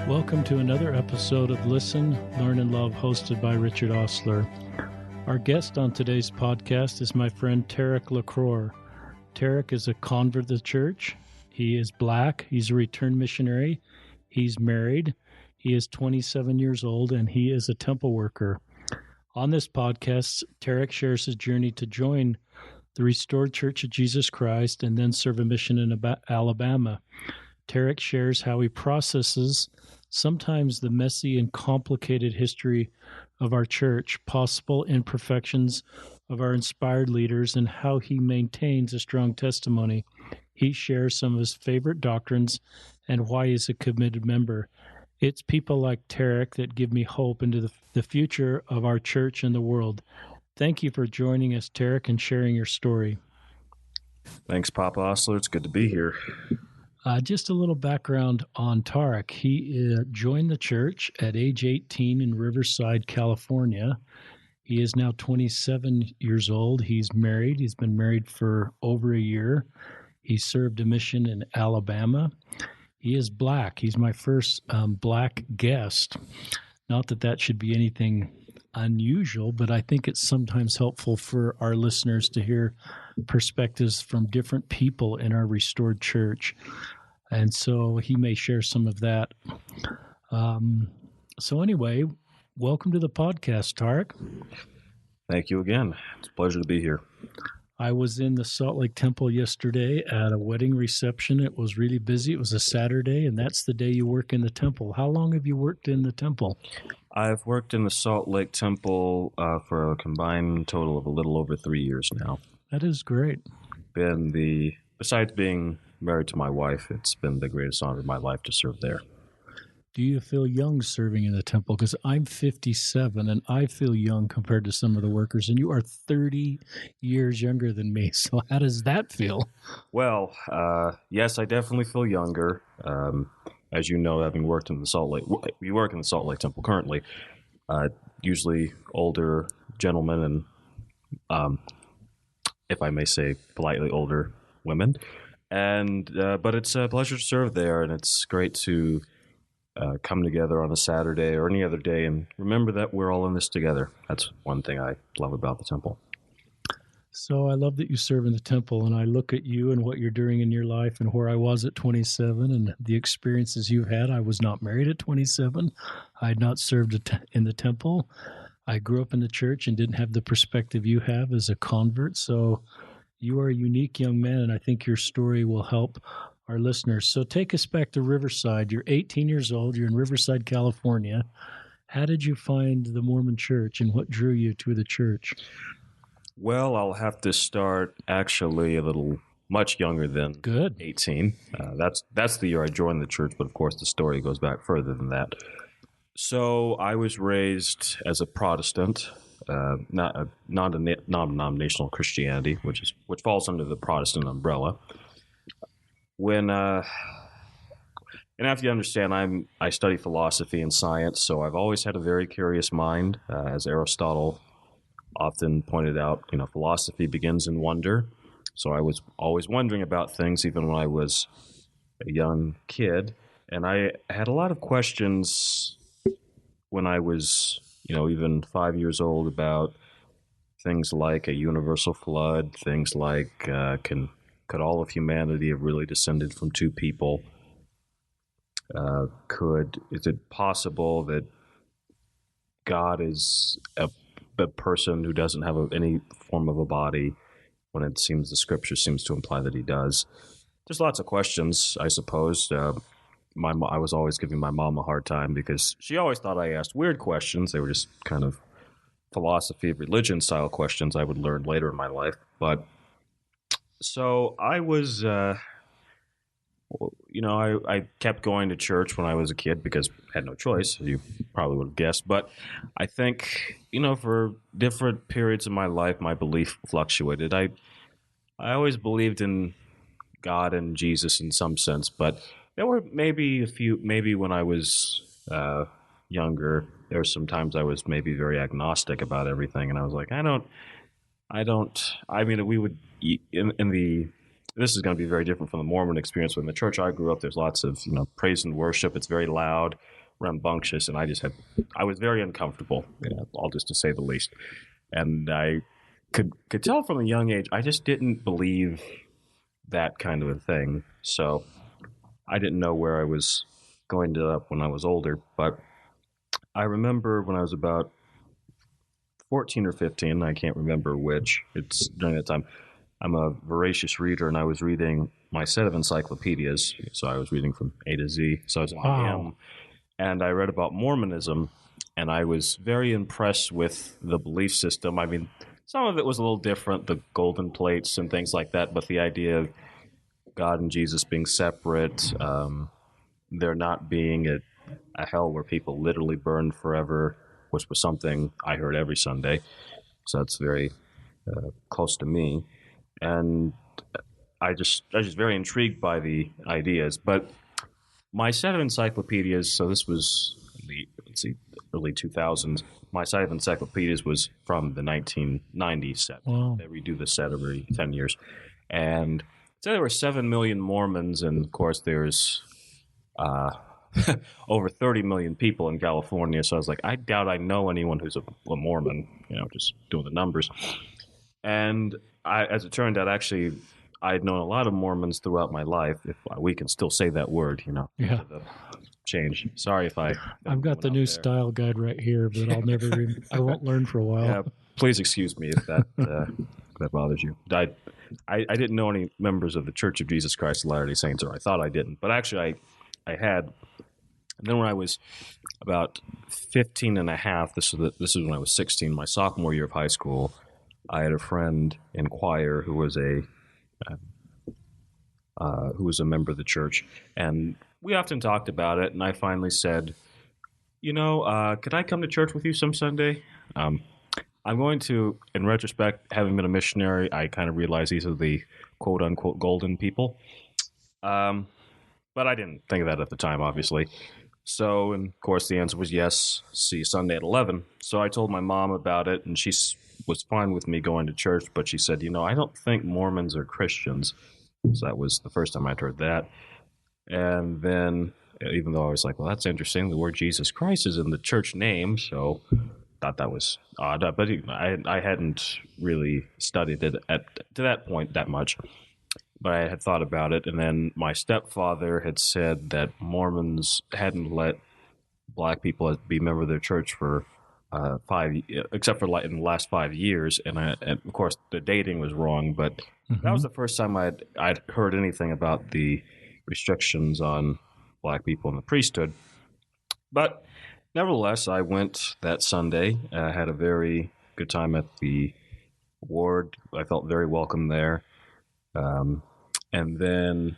Welcome to another episode of Listen, Learn, and Love, hosted by Richard Osler. Our guest on today's podcast is my friend Tarik LaCour. Tarik is a convert to the church. He is Black. He's a returned missionary. He's married. He is 27 years old, and he is a temple worker. On this podcast, Tarik shares his journey to join the Restored Church of Jesus Christ and then serve a mission in Alabama. Tarik shares how he processes sometimes the messy and complicated history of our church, possible imperfections of our inspired leaders, and how he maintains a strong testimony. He shares some of his favorite doctrines and why he's a committed member. It's people like Tarik that give me hope into the future of our church and the world. Thank you for joining us, Tarik, and sharing your story. Thanks, Papa Osler. It's good to be here. Just a little background on Tarik. He joined the church at age 18 in Riverside, California. He is now 27 years old. He's married. He's been married for over a year. He served a mission in Alabama. He is Black. He's my first Black guest. Not that that should be anything unusual, but I think it's sometimes helpful for our listeners to hear perspectives from different people in our restored church. And so he may share some of that. So anyway, welcome to the podcast, Tarik. Thank you again. It's a pleasure to be here. I was in the Salt Lake Temple yesterday at a wedding reception. It was really busy. It was a Saturday, and that's the day you work in the temple. How long have you worked in the temple? I've worked in the Salt Lake Temple for a combined total of a little over 3 years now. That is great. Besides being married to my wife, it's been the greatest honor of my life to serve there. Do you feel young serving in the temple? Because I'm 57 and I feel young compared to some of the workers, and you are 30 years younger than me. So how does that feel? Well, yes, I definitely feel younger. As you know, having worked in the Salt Lake, we work in the Salt Lake Temple currently, usually older gentlemen and, if I may say politely, older women. But it's a pleasure to serve there, and it's great to come together on a Saturday or any other day and remember that we're all in this together. That's one thing I love about the temple. So I love that you serve in the temple, and I look at you and what you're doing in your life and where I was at 27 and the experiences you've had. I was not married at 27. I had not served in the temple. I grew up in the church and didn't have the perspective you have as a convert. So you are a unique young man, and I think your story will help our listeners. So take us back to Riverside. You're 18 years old. You're in Riverside, California. How did you find the Mormon church, and what drew you to the church? Well, I'll have to start actually a little much younger than 18. That's the year I joined the church, but of course the story goes back further than that. So I was raised as a Protestant, not a non-denominational Christianity, which falls under the Protestant umbrella. And after you understand, I study philosophy and science, so I've always had a very curious mind. As Aristotle often pointed out, philosophy begins in wonder. So I was always wondering about things, even when I was a young kid. And I had a lot of questions when I was, even 5 years old about things like a universal flood, things like could all of humanity have really descended from two people? Is it possible that God is a person who doesn't have any form of a body, when it seems the scripture seems to imply that he does? There's lots of questions, I suppose. I was always giving my mom a hard time because she always thought I asked weird questions. They were just kind of philosophy of religion style questions I would learn later in my life. But so I was, I kept going to church when I was a kid because I had no choice, as you probably would have guessed. But I think, for different periods of my life, my belief fluctuated. I always believed in God and Jesus in some sense, but there were maybe when I was younger, there were some times I was maybe very agnostic about everything, and I was like, we would, this is going to be very different from the Mormon experience. When in the church I grew up, there's lots of, praise and worship. It's very loud. rambunctious, and I was very uncomfortable, all just to say the least. And I could tell from a young age, I just didn't believe that kind of a thing. So I didn't know where I was going to end up when I was older. But I remember when I was about 14 or 15, I can't remember which. It's during that time. I'm a voracious reader, and I was reading my set of encyclopedias. So I was reading from A to Z. So I was Wow. and I read about Mormonism, and I was very impressed with the belief system. I mean, some of it was a little different, the golden plates and things like that, but the idea of God and Jesus being separate, there not being a hell where people literally burn forever, which was something I heard every Sunday. So that's very close to me. And I was just very intrigued by the ideas. But my set of encyclopedias, so this was the, early 2000s. My set of encyclopedias was from the 1990 set. Wow. They redo the set every 10 years. And so there were 7 million Mormons, and of course there's over 30 million people in California. So I was like, I doubt I know anyone who's a Mormon, just doing the numbers. And as it turned out, actually, I'd known a lot of Mormons throughout my life, if we can still say that word, Yeah. The change. Sorry if I've got the new style guide right here, but I'll never I won't learn for a while. Yeah, please excuse me if that that bothers you. I didn't know any members of the Church of Jesus Christ of Latter-day Saints, or I thought I didn't, but actually I had. And then when I was about 15 and a half, this is when I was 16, my sophomore year of high school, I had a friend in choir who was a member of the church, and we often talked about it. And I finally said, could I come to church with you some Sunday? I'm going to, in retrospect, having been a missionary, I kind of realized these are the quote unquote golden people. But I didn't think of that at the time, obviously. So, and of course, the answer was yes. See you Sunday at 11. So I told my mom about it, and she was fine with me going to church, but she said, I don't think Mormons are Christians. So that was the first time I'd heard that. And then, even though I was like, well, that's interesting, the word Jesus Christ is in the church name, so thought that was odd. But I hadn't really studied it to that point that much. But I had thought about it, and then my stepfather had said that Mormons hadn't let black people be a member of their church for except for in the last 5 years, and of course the dating was wrong. But that was the first time I'd heard anything about the restrictions on black people in the priesthood. But nevertheless, I went that Sunday. I had a very good time at the ward. I felt very welcome there. And then,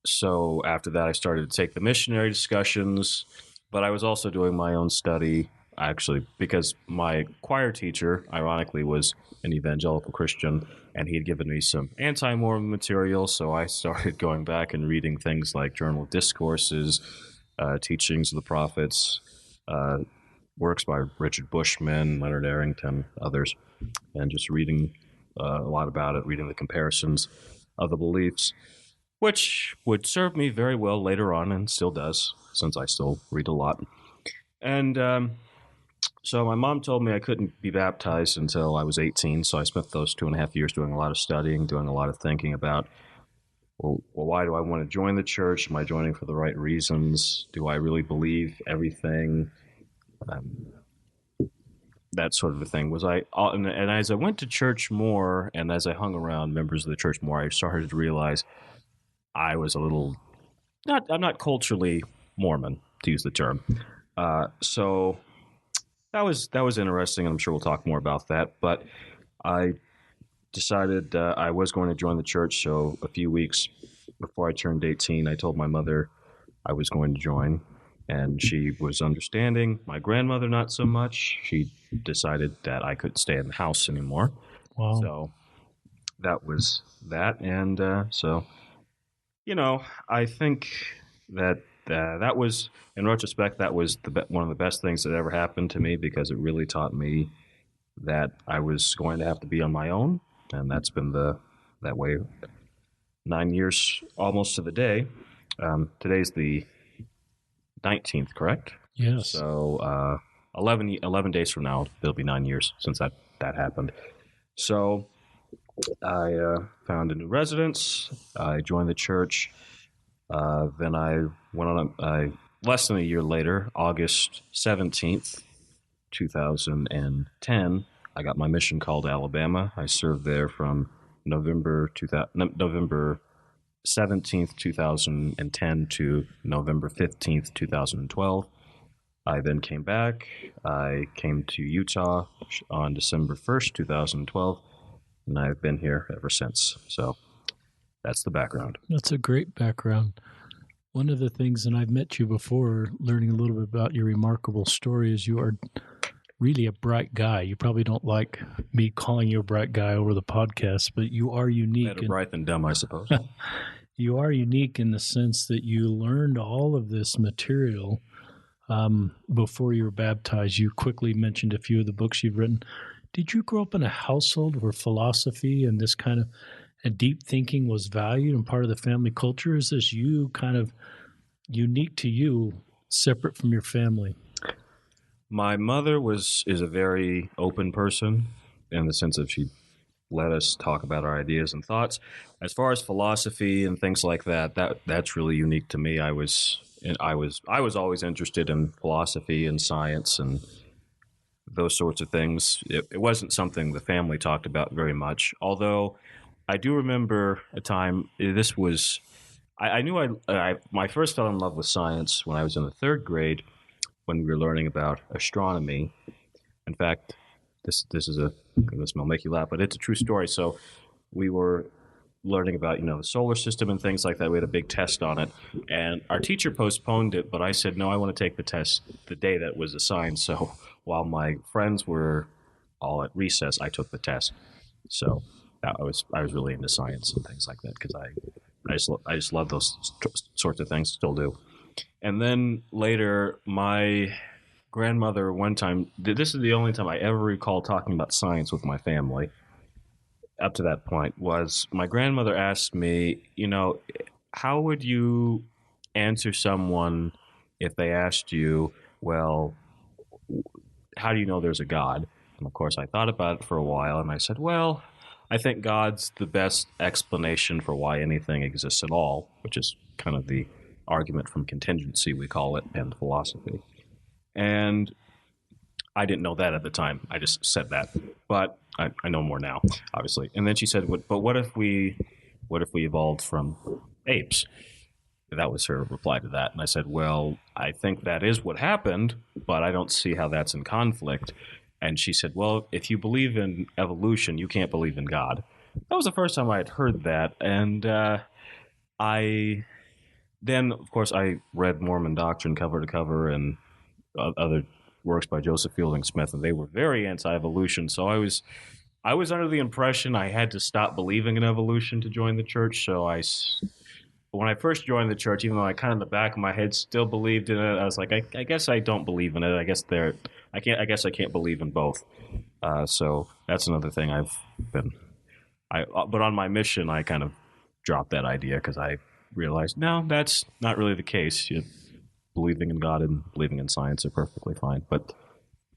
so after that, I started to take the missionary discussions, but I was also doing my own study, actually, because my choir teacher, ironically, was an evangelical Christian, and he had given me some anti-Mormon material, so I started going back and reading things like Journal Discourses, Teachings of the Prophets, works by Richard Bushman, Leonard Arrington, others, and just reading a lot about it, reading the comparisons of the beliefs, which would serve me very well later on, and still does, since I still read a lot. And so my mom told me I couldn't be baptized until I was 18, so I spent those 2.5 years doing a lot of studying, doing a lot of thinking about, well, why do I want to join the church? Am I joining for the right reasons? Do I really believe everything? That sort of a thing. And as I went to church more, and as I hung around members of the church more, I started to realize I was a little I'm not culturally Mormon, to use the term. So that was interesting, and I'm sure we'll talk more about that. But I decided I was going to join the church. So a few weeks before I turned 18, I told my mother I was going to join, and she was understanding. My grandmother, not so much. She decided that I couldn't stay in the house anymore. Wow. So that was that. And so, I think that that was, in retrospect, that was one of the best things that ever happened to me, because it really taught me that I was going to have to be on my own. And that's been that way 9 years almost to the day. Today's the 19th, correct? Yes. So 11 days from now, it'll be 9 years since that happened. So I found a new residence. I joined the church. Then I went on less than a year later, August 17th, 2010, I got my mission call to Alabama. I served there from November 17th, 2010 to November 15th, 2012. I then came back. I came to Utah on December 1st, 2012, and I've been here ever since. So that's the background. That's a great background. One of the things, and I've met you before, learning a little bit about your remarkable story, is you are really a bright guy. You probably don't like me calling you a bright guy over the podcast, but you are unique. Better bright than dumb, I suppose. You are unique in the sense that you learned all of this material before you were baptized. You quickly mentioned a few of the books you've written. Did you grow up in a household where philosophy and this kind of deep thinking was valued and part of the family culture? Is this you kind of unique to you, separate from your family? My mother is a very open person in the sense of she let us talk about our ideas and thoughts. As far as philosophy and things like that's really unique to me. I was always interested in philosophy and science and those sorts of things. It wasn't something the family talked about very much, although I do remember a time. I knew I first fell in love with science when I was in the third grade, when we were learning about astronomy. In fact, this will make you laugh, but it's a true story. So we were learning about the solar system and things like that. We had a big test on it, and our teacher postponed it. But I said, no, I want to take the test the day that was assigned. So while my friends were all at recess, I took the test. So I was really into science and things like that because I just love those sorts of things. Still do. And then later, my grandmother one time, this is the only time I ever recall talking about science with my family up to that point, was my grandmother asked me, how would you answer someone if they asked you, well, how do you know there's a God? And of course, I thought about it for a while, and I said, well, I think God's the best explanation for why anything exists at all, which is kind of the argument from contingency, we call it, in philosophy. And I didn't know that at the time. I just said that. But I know more now, obviously. And then she said, but what if we evolved from apes? That was her reply to that. And I said, well, I think that is what happened, but I don't see how that's in conflict. And she said, well, if you believe in evolution, you can't believe in God. That was the first time I had heard that. And then, of course, I read Mormon doctrine cover to cover and other works by Joseph Fielding Smith, and they were very anti-evolution. So I was under the impression I had to stop believing in evolution to join the church. So when I first joined the church, even though I kind of in the back of my head still believed in it, I was like, I guess I don't believe in it. I guess I can't believe in both. So that's another thing but on my mission, I kind of dropped that idea because I realized, no, that's not really the case. Believing in God and believing in science are perfectly fine. But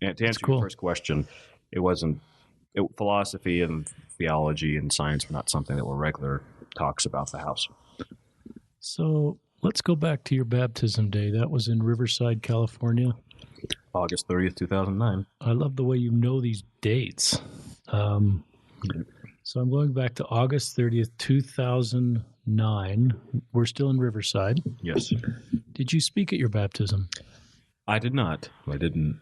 to answer your first question, philosophy and theology and science were not something that were regular talks about the house. So let's go back to your baptism day. That was in Riverside, California. August 30th, 2009. I love the way you know these dates. So I'm going back to August 30th, 2009. We're still in Riverside. Yes. Did you speak at your baptism? I did not. I didn't.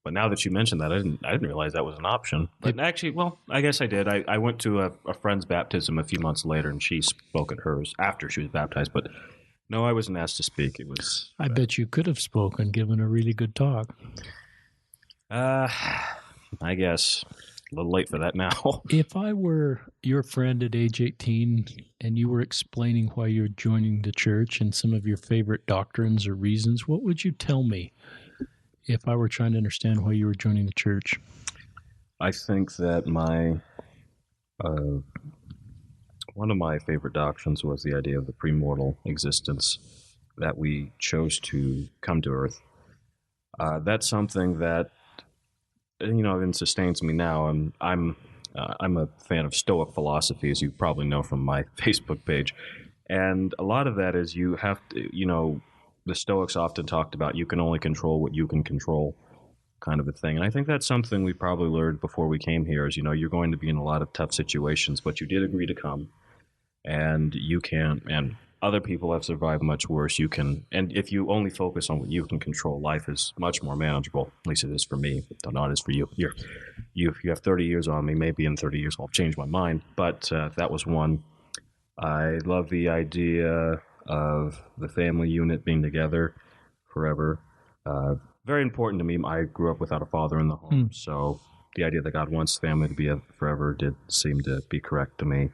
But now that you mentioned that, I didn't realize that was an option. But actually, well, I guess I did. I went to a friend's baptism a few months later, and she spoke at hers after she was baptized. But no, I wasn't asked to speak. It was. I bet you could have spoken, given a really good talk. I guess. A little late for that now. If I were your friend at age 18 and you were explaining why you're joining the church and some of your favorite doctrines or reasons, what would you tell me if I were trying to understand why you were joining the church? I think that one of my favorite doctrines was the idea of the premortal existence that we chose to come to Earth. That's something that it sustains me now. I'm a fan of Stoic philosophy, as you probably know from my Facebook page, and a lot of that is you have to, the Stoics often talked about you can only control what you can control, kind of a thing. And I think that's something we probably learned before we came here. Is you're going to be in a lot of tough situations, but you did agree to come, and you can. And other people have survived much worse. You can, and if you only focus on what you can control, life is much more manageable. At least it is for me. Though not as for you. You have 30 years on me. Maybe in 30 years I'll change my mind. But that was one. I love the idea of the family unit being together forever. Very important to me. I grew up without a father in the home, so the idea that God wants family to be forever did seem to be correct to me.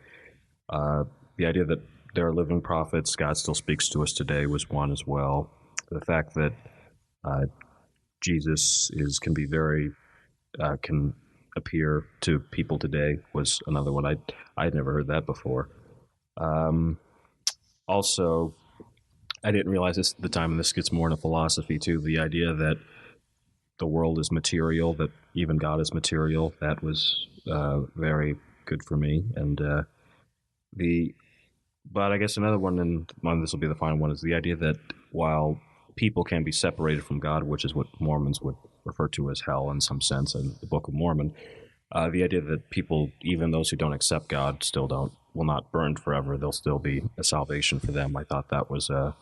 The idea that there are living prophets, God still speaks to us today, was one as well. The fact that Jesus can be very can appear to people today was another one. I'd never heard that before. Also, I didn't realize this at the time, and this gets more into philosophy too. The idea that the world is material, that even God is material, that was very good for me. And but I guess another one, and this will be the final one, is the idea that while people can be separated from God, which is what Mormons would refer to as hell in some sense in the Book of Mormon, the idea that people, even those who don't accept God, will not burn forever. There'll still be a salvation for them. I thought that was a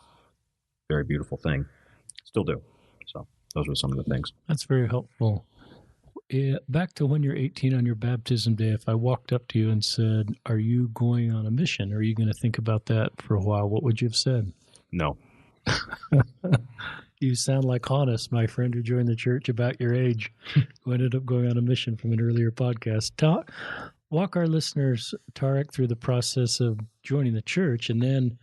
very beautiful thing. Still do. So those were some of the things. That's very helpful. Back to when you're 18 on your baptism day, if I walked up to you and said, "Are you going on a mission? Are you going to think about that for a while?" What would you have said? No. You sound like Hannes, my friend who joined the church about your age, who ended up going on a mission from an earlier podcast. Walk our listeners, Tarik, through the process of joining the church and then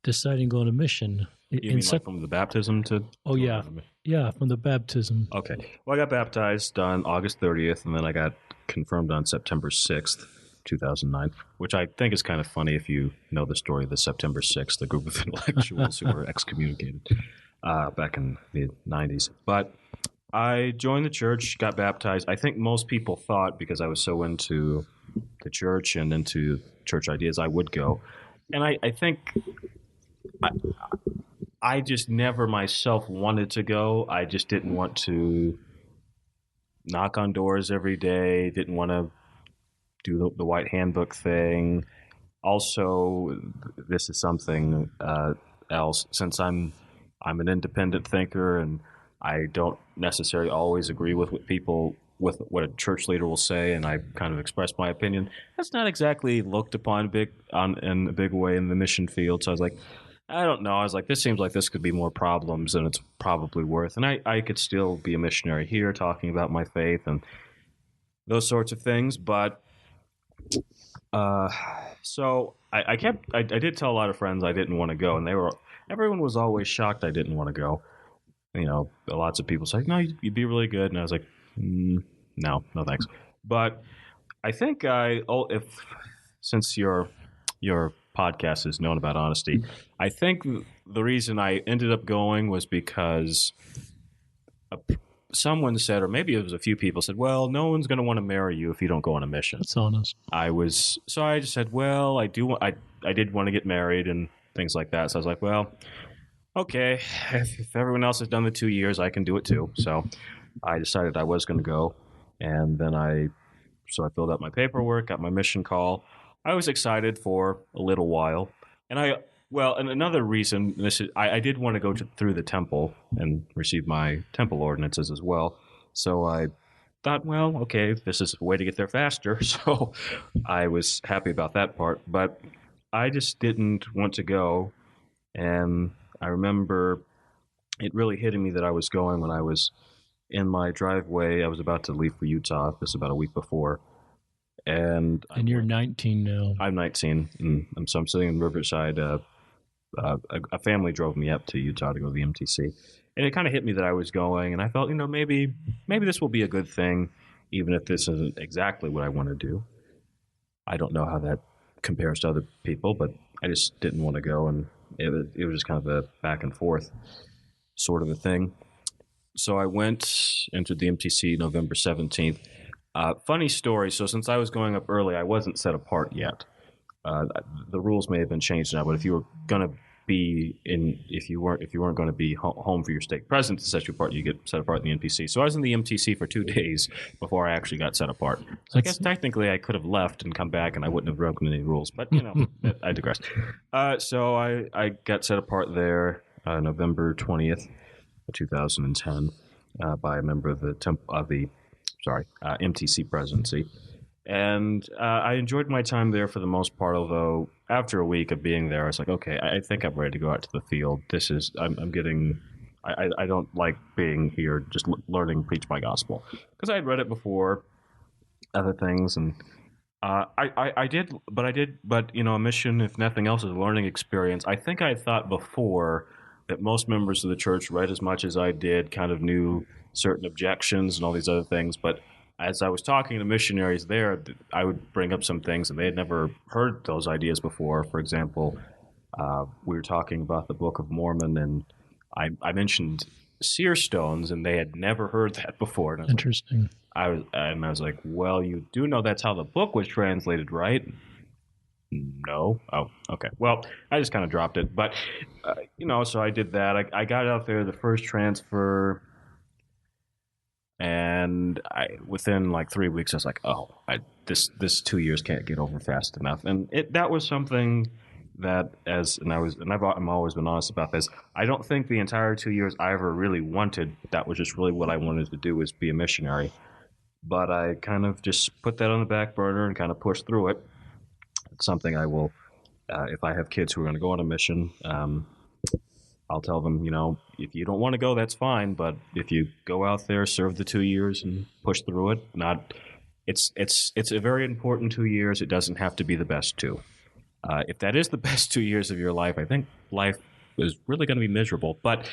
deciding to go on a mission. You mean like from the baptism to? Oh, yeah. Yeah, from the baptism. Okay. Well, I got baptized on August 30th, and then I got confirmed on September 6th, 2009, which I think is kind of funny if you know the story of the September 6th, the group of intellectuals who were excommunicated back in the 90s. But I joined the church, got baptized. I think most people thought, because I was so into the church and into church ideas, I would go. And I think I just never myself wanted to go. I just didn't want to knock on doors every day, didn't want to do the white handbook thing. Also, this is something else, since I'm an independent thinker and I don't necessarily always agree with what a church leader will say, and I kind of express my opinion. That's not exactly looked upon in a big way in the mission field. So I was like, I don't know. I was like, this seems like this could be more problems than it's probably worth. And I could still be a missionary here talking about my faith and those sorts of things. But so I did tell a lot of friends I didn't want to go, and everyone was always shocked I didn't want to go. Lots of people say, no, you'd be really good. And I was like, no thanks. But I think since your podcast is known about honesty, I think the reason I ended up going was because someone said, or maybe it was a few people said, well, no one's going to want to marry you if you don't go on a mission. That's honest. So I just said, well, I did want to get married and things like that. So I was like, well, okay, if everyone else has done the 2 years, I can do it too. So I decided I was going to go. And then I filled out my paperwork, got my mission call. I was excited for a little while. And another reason, I did want to go through the temple and receive my temple ordinances as well. So I thought, well, okay, this is a way to get there faster. So I was happy about that part. But I just didn't want to go. And I remember it really hitting me that I was going when I was in my driveway. I was about to leave for Utah. This was about a week before. And you're 19 now. I'm 19, and so I'm sitting in Riverside. A family drove me up to Utah to go to the MTC, and it kind of hit me that I was going, and I felt, maybe this will be a good thing, even if this isn't exactly what I want to do. I don't know how that compares to other people, but I just didn't want to go, and it was just kind of a back and forth sort of a thing. So I entered the MTC November 17th. Funny story. So since I was going up early, I wasn't set apart yet. The rules may have been changed now, but if you were going to be in, if you weren't going to be home for your stake president to set you apart, you get set apart in the MTC. So I was in the MTC for 2 days before I actually got set apart. So I guess technically I could have left and come back, and I wouldn't have broken any rules. But I digress. So I got set apart there November 20th, 2010, by a member of the MTC presidency. And I enjoyed my time there for the most part, although after a week of being there, I was like, okay, I think I'm ready to go out to the field. I'm getting, I don't like being here just learning, preach my gospel. Because I had read it before, other things, and I did, but a mission, if nothing else, is a learning experience. I think I thought before that most members of the church read as much as I did, kind of knew certain objections and all these other things, but as I was talking to missionaries there, I would bring up some things, and they had never heard those ideas before. For example, we were talking about the Book of Mormon, and I mentioned seer stones, and they had never heard that before. And Interesting. I was like, well, you do know that's how the book was translated, right? No. Oh, okay. Well, I just kind of dropped it. But, so I did that. I got out there the first transfer, and within like 3 weeks, I was like, oh, this 2 years can't get over fast enough. And that was something that I've always been honest about this. I don't think the entire 2 years I ever really wanted. That was just really what I wanted to do, was be a missionary. But I kind of just put that on the back burner and kind of pushed through it. It's something I will, if I have kids who are going to go on a mission, I'll tell them, if you don't want to go, that's fine. But if you go out there, serve the 2 years and push through it. It's a very important 2 years. It doesn't have to be the best two. If that is the best 2 years of your life, I think life is really going to be miserable. But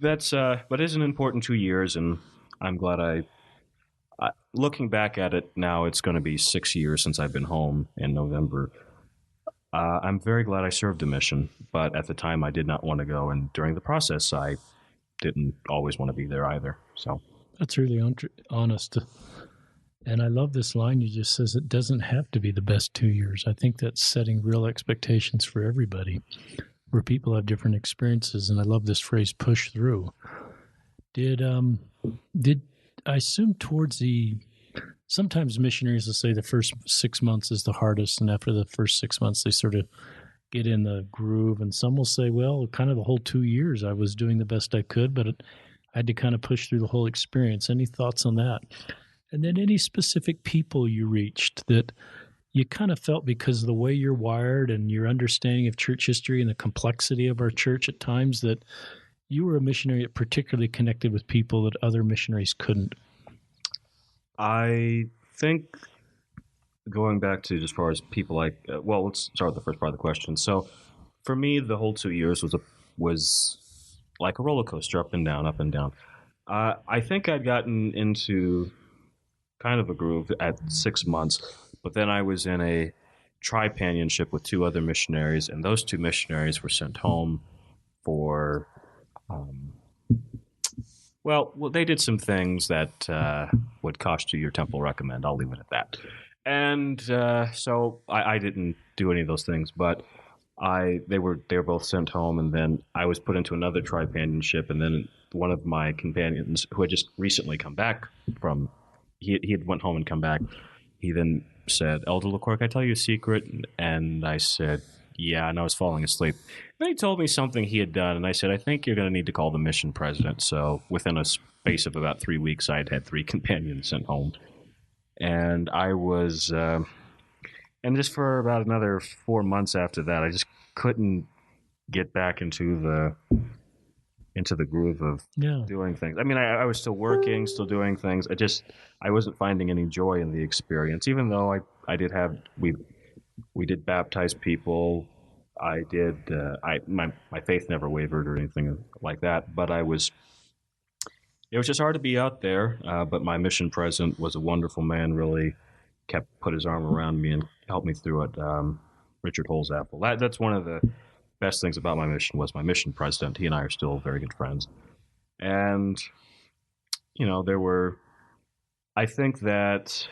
it's an important 2 years, and I'm glad looking back at it now, it's going to be 6 years since I've been home in November. I'm very glad I served the mission, but at the time I did not want to go, and during the process I didn't always want to be there either. So that's really honest. And I love this line you just says, it doesn't have to be the best 2 years. I think that's setting real expectations for everybody, where people have different experiences, and I love this phrase, push through. Did I assume sometimes missionaries will say the first 6 months is the hardest, and after the first 6 months they sort of get in the groove, and some will say, well, kind of the whole 2 years I was doing the best I could, but I had to kind of push through the whole experience. Any thoughts on that? And then any specific people you reached that you kind of felt, because of the way you're wired and your understanding of church history and the complexity of our church at times, that you were a missionary that particularly connected with people that other missionaries couldn't? I think, going back to as far as people let's start with the first part of the question. So for me, the whole 2 years was like a roller coaster, up and down, up and down. I think I'd gotten into kind of a groove at 6 months, but then I was in a tripanionship with 2 other missionaries, and those 2 missionaries were sent home for, they did some things that would cost you your temple recommend. I'll leave it at that. And so I didn't do any of those things, but they were both sent home, and then I was put into another tripanionship, and then one of my companions, who had just recently come back from, he had went home and come back, he then said, Elder LaCour, can I tell you a secret? And I said, yeah, and I was falling asleep. Then he told me something he had done, and I said, I think you're going to need to call the mission president. So within a space of about 3 weeks, I'd had 3 companions sent home. And I was, and just for about another 4 months after that, I just couldn't get back into the groove of doing things. I mean, I was still working, still doing things. I wasn't finding any joy in the experience, even though we did baptize people. I did, my faith never wavered or anything like that, but it was just hard to be out there. But my mission president was a wonderful man, really put his arm around me and helped me through it. Richard Holzapfel. That's one of the best things about my mission was my mission president. He and I are still very good friends. And, I think that,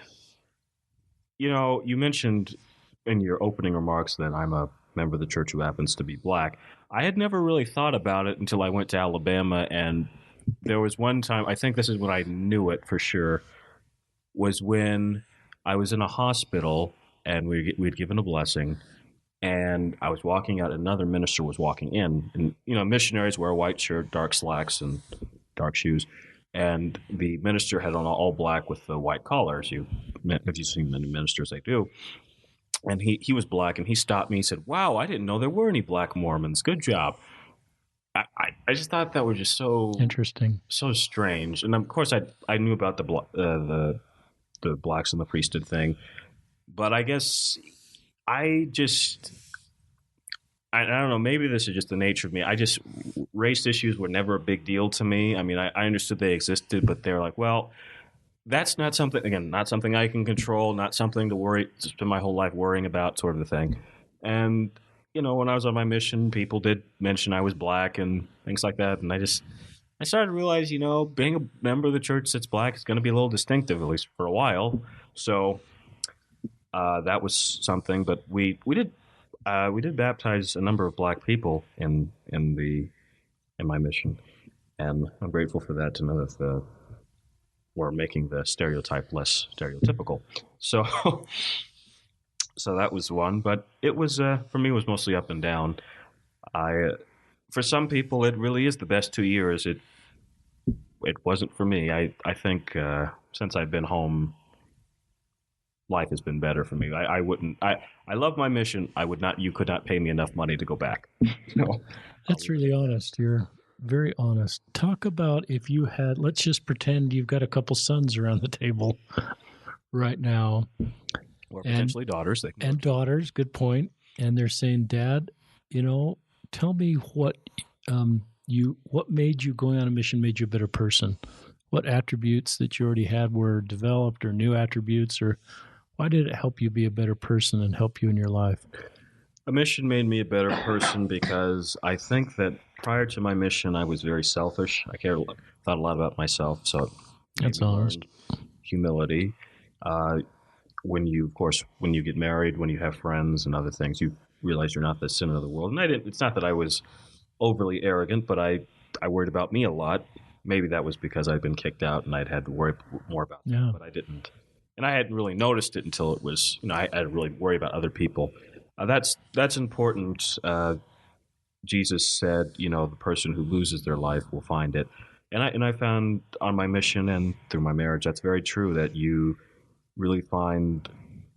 you mentioned in your opening remarks that I'm a member of the church who happens to be black. I had never really thought about it until I went to Alabama, and there was one time, I think this is when I knew it for sure, was when I was in a hospital and we'd given a blessing, and I was walking out, another minister was walking in, and missionaries wear a white shirt, dark slacks, and dark shoes, and the minister had on all black with the white collar, if you've seen many ministers, they do. And he was black, and he stopped me. He said, "Wow, I didn't know there were any black Mormons. Good job." I just thought that was just so interesting, so strange. And of course, I knew about the blacks and the priesthood thing, but I guess I don't know. Maybe this is just the nature of me. Race issues were never a big deal to me. I mean, I understood they existed, but they're like, well, that's not something I can control, not something to spend my whole life worrying about, sort of a thing. And, when I was on my mission, people did mention I was black and things like that. And I started to realize, being a member of the church that's black is going to be a little distinctive, at least for a while. So that was something. But we did baptize a number of black people in my mission. And I'm grateful for that, to know that we're making the stereotype less stereotypical. So that was one, but it was, for me, it was mostly up and down. For some people, it really is the best 2 years. It wasn't for me. I think, since I've been home, life has been better for me. I love my mission. You could not pay me enough money to go back. That's really honest. You're very honest. Talk about, if you had, let's just pretend you've got a couple sons around the table right now. Or potentially daughters. And daughters, good point. And they're saying, Dad, tell me what made you, going on a mission, made you a better person? What attributes that you already had were developed, or new attributes, or why did it help you be a better person and help you in your life? A mission made me a better person because I think that prior to my mission, I was very selfish. I thought a lot about myself. So that's honest. Humility. When you get married, when you have friends and other things, you realize you're not the center of the world. And it's not that I was overly arrogant, but I worried about me a lot. Maybe that was because I'd been kicked out and I'd had to worry more about that, but I didn't. And I hadn't really noticed it until it was, I had to really worry about other people. That's important. Jesus said, the person who loses their life will find it. And I found on my mission and through my marriage, that's very true, that you really find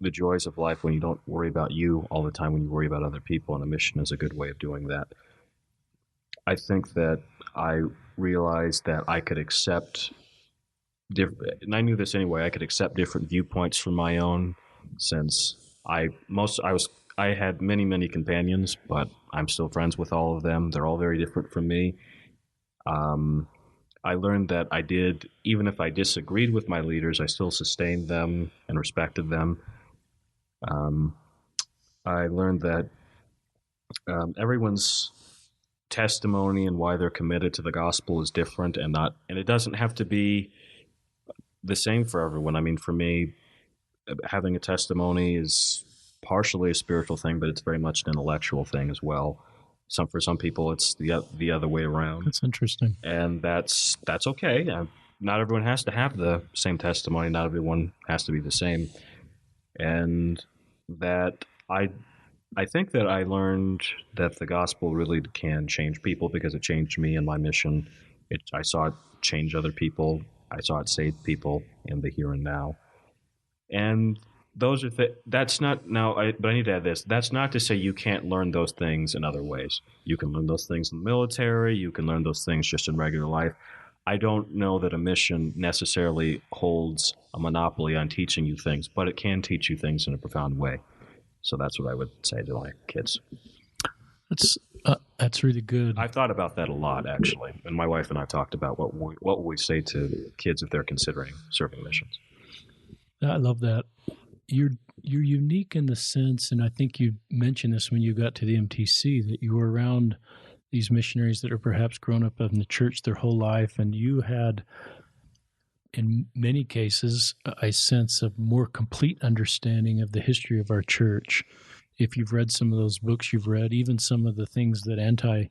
the joys of life when you don't worry about you all the time, when you worry about other people, and a mission is a good way of doing that. I think that I realized that I could accept and I knew this anyway, I could accept different viewpoints from my own, since I had many, many companions, but I'm still friends with all of them. They're all very different from me. I learned that even if I disagreed with my leaders, I still sustained them and respected them. I learned that everyone's testimony and why they're committed to the gospel is different, and it doesn't have to be the same for everyone. I mean, for me, having a testimony is partially a spiritual thing, but it's very much an intellectual thing as well. For some people, it's the other way around. That's interesting, and that's okay. Not everyone has to have the same testimony. Not everyone has to be the same, and that I think that I learned that the gospel really can change people, because it changed me in my mission. I saw it change other people. I saw it save people in the here and now. And those are that's not now. But I need to add this. That's not to say you can't learn those things in other ways. You can learn those things in the military. You can learn those things just in regular life. I don't know that a mission necessarily holds a monopoly on teaching you things, but it can teach you things in a profound way. So that's what I would say to my kids. That's really good. I've thought about that a lot, actually, and my wife and I talked about what will we say to kids if they're considering serving missions. I love that. you're unique in the sense, and I think you mentioned this when you got to the MTC, that you were around these missionaries that are perhaps grown up in the church their whole life, and you had, in many cases, a sense of more complete understanding of the history of our church. If you've read some of those books you've read, even some of the things that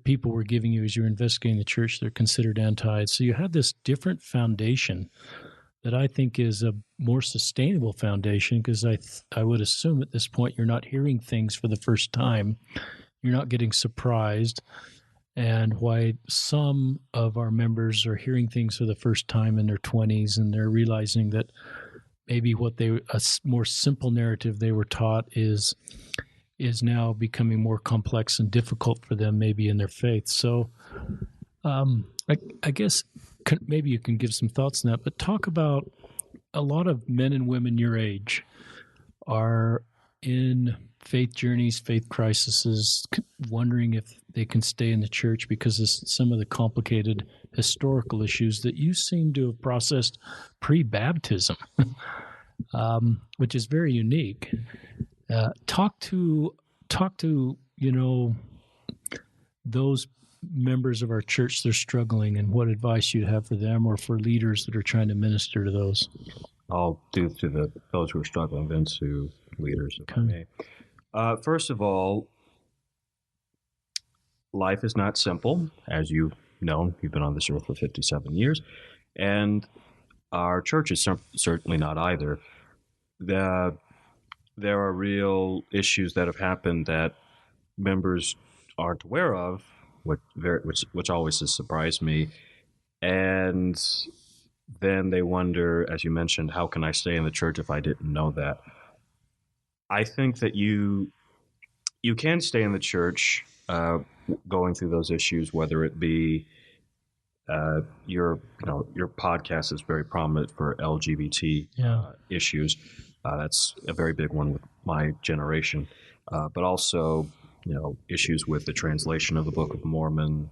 people were giving you as you were investigating the church, they're considered anti. So you had this different foundation that I think is a more sustainable foundation, because I would assume at this point you're not hearing things for the first time. You're not getting surprised. And why some of our members are hearing things for the first time in their 20s, and they're realizing that maybe a more simple narrative they were taught is now becoming more complex and difficult for them maybe in their faith. So I guess maybe you can give some thoughts on that, but talk about, a lot of men and women your age are in faith journeys, faith crises, wondering if they can stay in the church because of some of the complicated historical issues that you seem to have processed pre-baptism, which is very unique. Talk to those members of our church that are struggling, and what advice you'd have for them or for leaders that are trying to minister to those. I'll do to those who are struggling, then to leaders, if I may. First of all, life is not simple, as you've known. You've been on this earth for 57 years, and our church is certainly not either. There are real issues that have happened that members aren't aware of, which always has surprised me. And then they wonder, as you mentioned, how can I stay in the church if I didn't know that? I think that you can stay in the church going through those issues, whether it be your podcast is very prominent for LGBT issues. That's a very big one with my generation, but also issues with the translation of the Book of Mormon,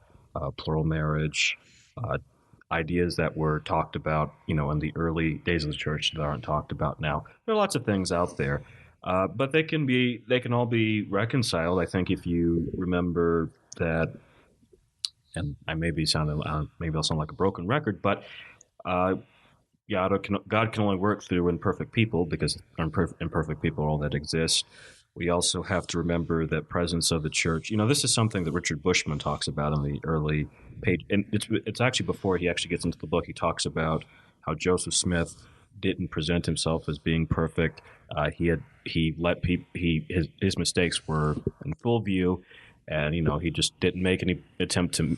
plural marriage, ideas that were talked about in the early days of the church that aren't talked about now. There are lots of things out there, but they can all be reconciled. I think if you remember that, and I maybe I'll sound like a broken record, but God can only work through imperfect people, because imperfect people are all that exist. We also have to remember that presence of the church. This is something that Richard Bushman talks about in the early page, and it's actually before he actually gets into the book. He talks about how Joseph Smith didn't present himself as being perfect. His mistakes were in full view, and he just didn't make any attempt to.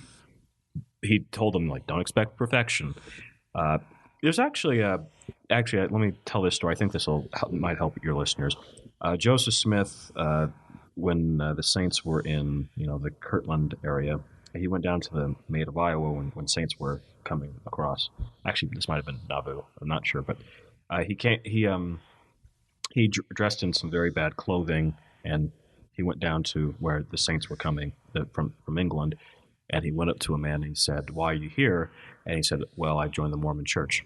He told them, don't expect perfection. There's actually let me tell this story. I think might help your listeners. Joseph Smith, when the Saints were in the Kirtland area, he went down to the Maid of Iowa when Saints were coming across. Actually, this might have been Nauvoo. I'm not sure, but he dressed in some very bad clothing, and he went down to where the Saints were coming from England. And he went up to a man and he said, "Why are you here?" And he said, "Well, I joined the Mormon Church."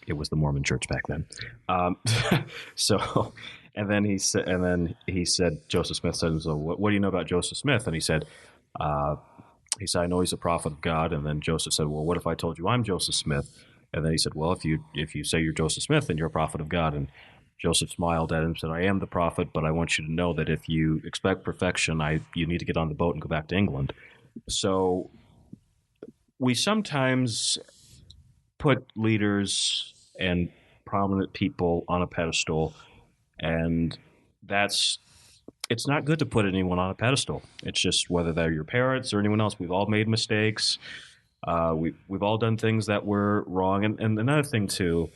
It was the Mormon Church back then. And then he said, Joseph Smith said, "So what do you know about Joseph Smith?" And he said, "I know he's a prophet of God." And then Joseph said, "Well, what if I told you I'm Joseph Smith?" And then he said, "Well, if you say you're Joseph Smith, then you're a prophet of God." And Joseph smiled at him and said, "I am the prophet, but I want you to know that if you expect perfection, you need to get on the boat and go back to England." So we sometimes put leaders and prominent people on a pedestal, and it's not good to put anyone on a pedestal. It's just, whether they're your parents or anyone else, we've all made mistakes. We've all done things that were wrong. And another thing too,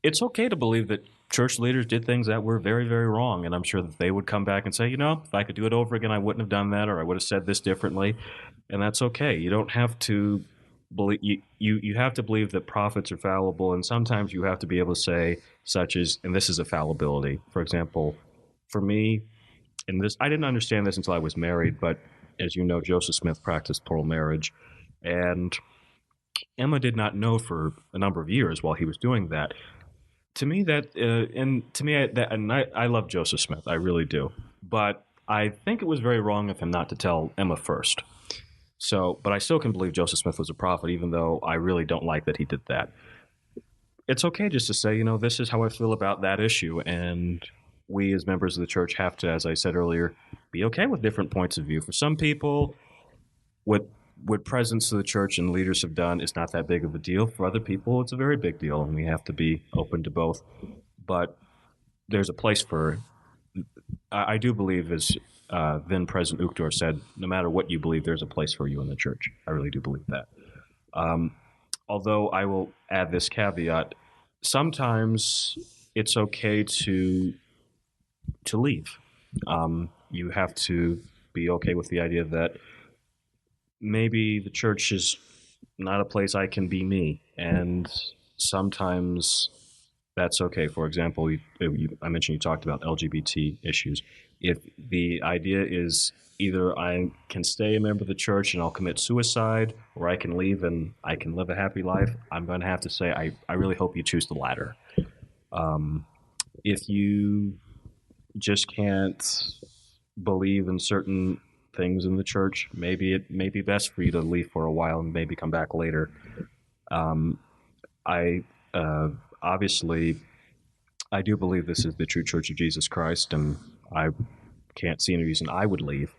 it's okay to believe that church leaders did things that were very, very wrong. And I'm sure that they would come back and say, if I could do it over again, I wouldn't have done that, or I would have said this differently. And that's okay. You don't have to believe, you have to believe that prophets are fallible. And sometimes you have to be able to say, and this is a fallibility. For example, for me, I didn't understand this until I was married, but as you know, Joseph Smith practiced plural marriage. And Emma did not know for a number of years while he was doing that. To me, I love Joseph Smith. I really do. But I think it was very wrong of him not to tell Emma first. So, but I still can believe Joseph Smith was a prophet, even though I really don't like that he did that. It's okay just to say, this is how I feel about that issue, and we as members of the church have to, as I said earlier, be okay with different points of view. For some people, what presidents of the church and leaders have done is not that big of a deal. For other people, it's a very big deal, and we have to be open to both. But there's a place for, I do believe, as then President Uchtdorf said, no matter what you believe, there's a place for you in the church. I really do believe that. Although I will add this caveat, sometimes it's okay to leave. You have to be okay with the idea that maybe the church is not a place I can be me, and sometimes that's okay. For example, I mentioned you talked about LGBT issues. If the idea is either I can stay a member of the church and I'll commit suicide, or I can leave and I can live a happy life, I'm going to have to say I really hope you choose the latter. If you just can't believe in certain things in the church, maybe it may be best for you to leave for a while and maybe come back later. Obviously, I do believe this is the true Church of Jesus Christ, and I can't see any reason I would leave.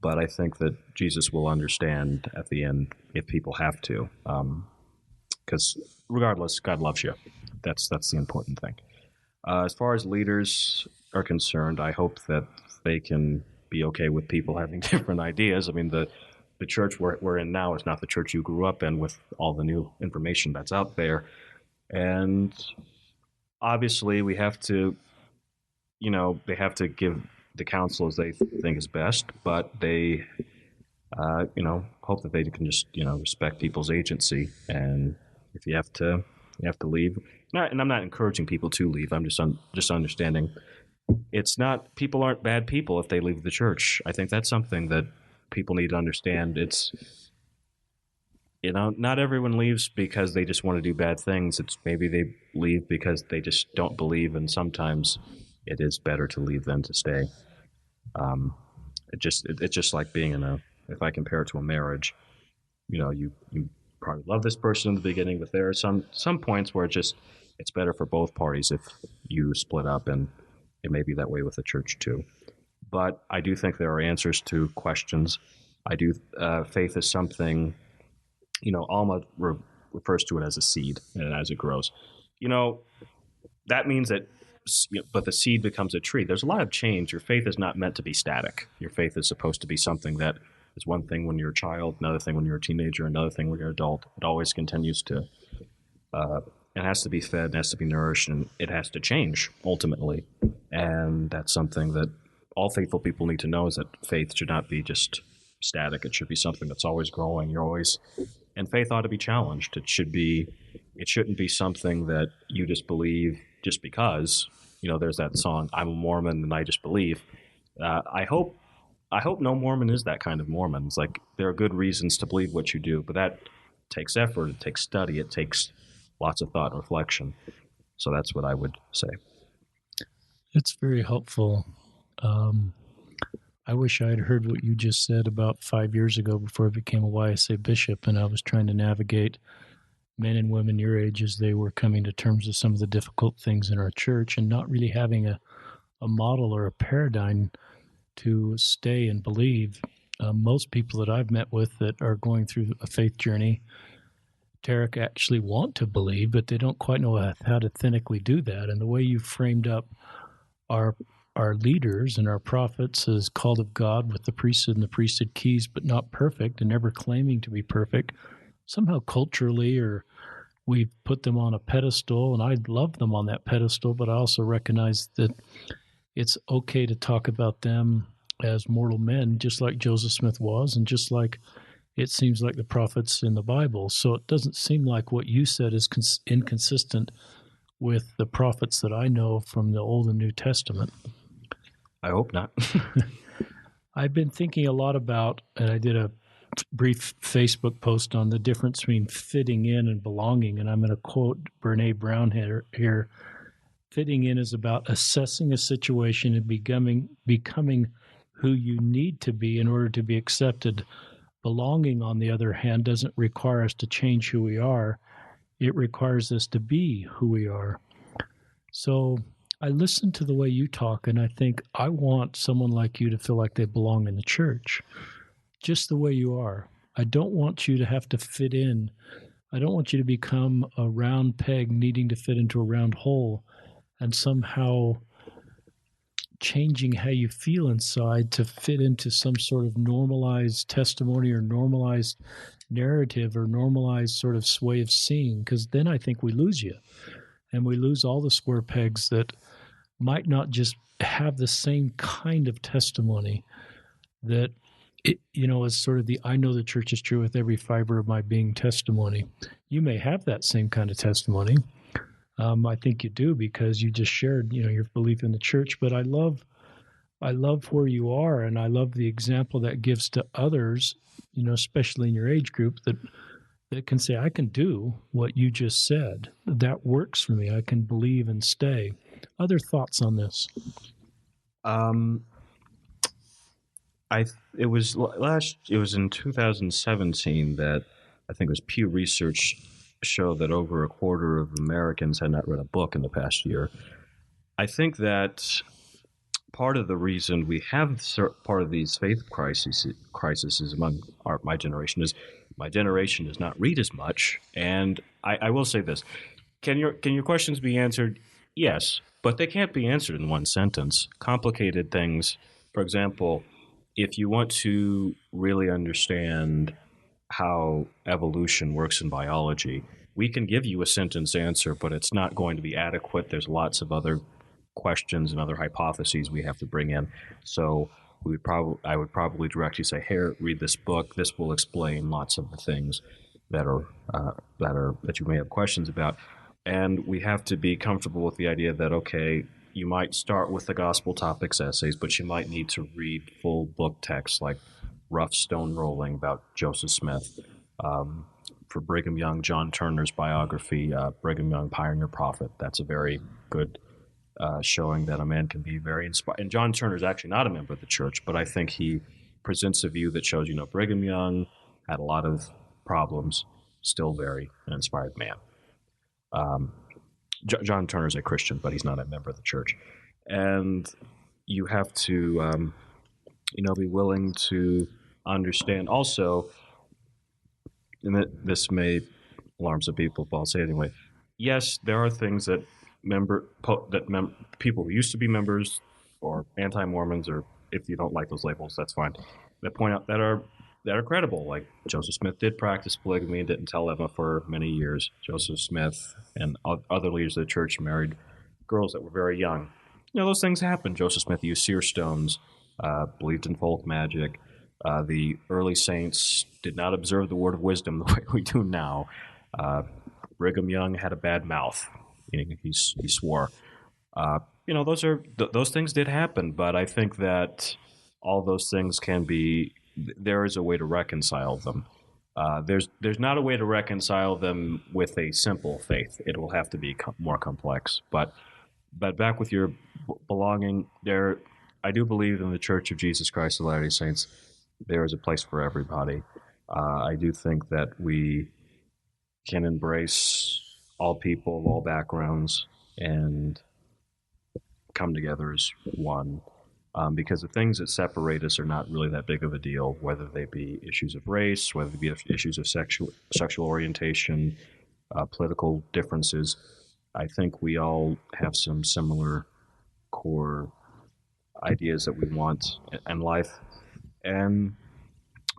But I think that Jesus will understand at the end if people have to, because regardless, God loves you. That's the important thing. As far as leaders are concerned, I hope that they can be okay with people having different ideas. I mean, the church we're in now is not the church you grew up in with all the new information that's out there. And obviously we have to, they have to give the counsel as they think is best, but they, hope that they can just, respect people's agency. And if you have to leave. And I'm not encouraging people to leave. I'm just understanding people aren't bad people if they leave the church. I think that's something that people need to understand. It's, not everyone leaves because they just want to do bad things. It's maybe they leave because they just don't believe, and sometimes it is better to leave than to stay. It's just like being if I compare it to a marriage, you probably love this person in the beginning, but there are some points where it's better for both parties if you split up, and it may be that way with the church too. But I do think there are answers to questions. Faith is something, Alma refers to it as a seed, and as it grows, that means that, but the seed becomes a tree. There's a lot of change. Your faith is not meant to be static. Your faith is supposed to be something that is one thing when you're a child, another thing when you're a teenager, another thing when you're an adult. It always continues to, it has to be fed, it has to be nourished, and it has to change ultimately. And that's something that all faithful people need to know, is that faith should not be just static. It should be something that's always growing. And faith ought to be challenged. It shouldn't be something that you just believe just because, there's that song, I'm a Mormon and I just believe. I hope no Mormon is that kind of Mormon. It's like, there are good reasons to believe what you do, but that takes effort, it takes study, it takes lots of thought and reflection. So that's what I would say. It's very helpful. I wish I had heard what you just said about 5 years ago before I became a YSA bishop, and I was trying to navigate men and women your age as they were coming to terms with some of the difficult things in our church, and not really having a model or a paradigm to stay and believe. Most people that I've met with that are going through a faith journey, Tarik, actually want to believe, but they don't quite know how to authentically do that. And the way you framed up our leaders and our prophets as called of God with the priesthood and the priesthood keys, but not perfect and never claiming to be perfect, somehow culturally, or we've put them on a pedestal, and I love them on that pedestal, but I also recognize that it's okay to talk about them as mortal men, just like Joseph Smith was, and just like it seems like the prophets in the Bible. So it doesn't seem like what you said is inconsistent with the prophets that I know from the Old and New Testament. I hope not. I've been thinking a lot about, and I did a brief Facebook post on the difference between fitting in and belonging, and I'm going to quote Brene Brown here. Fitting in is about assessing a situation and becoming who you need to be in order to be accepted. Belonging, on the other hand, doesn't require us to change who we are. It requires us to be who we are. So I listen to the way you talk, and I think I want someone like you to feel like they belong in the church, just the way you are. I don't want you to have to fit in. I don't want you to become a round peg needing to fit into a round hole and somehow changing how you feel inside to fit into some sort of normalized testimony or normalized narrative or normalized sort of way of seeing, because then I think we lose you. And we lose all the square pegs that might not just have the same kind of testimony that, is sort of the I know the church is true with every fiber of my being testimony. You may have that same kind of testimony. I think you do because you just shared, your belief in the church. But I love where you are, and I love the example that gives to others, especially in your age group, that can say, I can do what you just said. That works for me. I can believe and stay. Other thoughts on this? It was in 2017 that I think it was Pew Research showed that over a quarter of Americans had not read a book in the past year. I think that part of the reason we have part of these faith crises among my generation is my generation does not read as much. And I will say this: can your questions be answered? Yes, but they can't be answered in one sentence. Complicated things, for example, if you want to really understand how evolution works in biology, we can give you a sentence answer, but it's not going to be adequate. There's lots of other questions and other hypotheses we have to bring in. So I would probably direct you, say, here, read this book. This will explain lots of the things that you may have questions about. And we have to be comfortable with the idea that, okay, you might start with the gospel topics essays, but you might need to read full book texts like Rough Stone Rolling about Joseph Smith. For Brigham Young, John Turner's biography, Brigham Young, Pioneer Prophet. That's a very good showing that a man can be very inspired. And John Turner is actually not a member of the church, but I think he presents a view that shows, Brigham Young had a lot of problems, still very an inspired man. John Turner is a Christian, but he's not a member of the church. And you have to, be willing to understand also, and this may alarm some people, but I'll say it anyway. Yes, there are things that people who used to be members or anti-Mormons, or if you don't like those labels, that's fine, that point out that are credible. Like Joseph Smith did practice polygamy and didn't tell Emma for many years. Joseph Smith and other leaders of the church married girls that were very young. Those things happen. Joseph Smith used seer stones, believed in folk magic. The early saints did not observe the word of wisdom the way we do now. Brigham Young had a bad mouth. He swore. Those things did happen, but I think that all those things there is a way to reconcile them. There's not a way to reconcile them with a simple faith. It will have to be more complex. But back with your belonging, I do believe in the Church of Jesus Christ of Latter-day Saints. There is a place for everybody. I do think that we can embrace all people of all backgrounds and come together as one. Because the things that separate us are not really that big of a deal, whether they be issues of race, whether they be issues of sexual orientation, political differences. I think we all have some similar core ideas that we want in life. And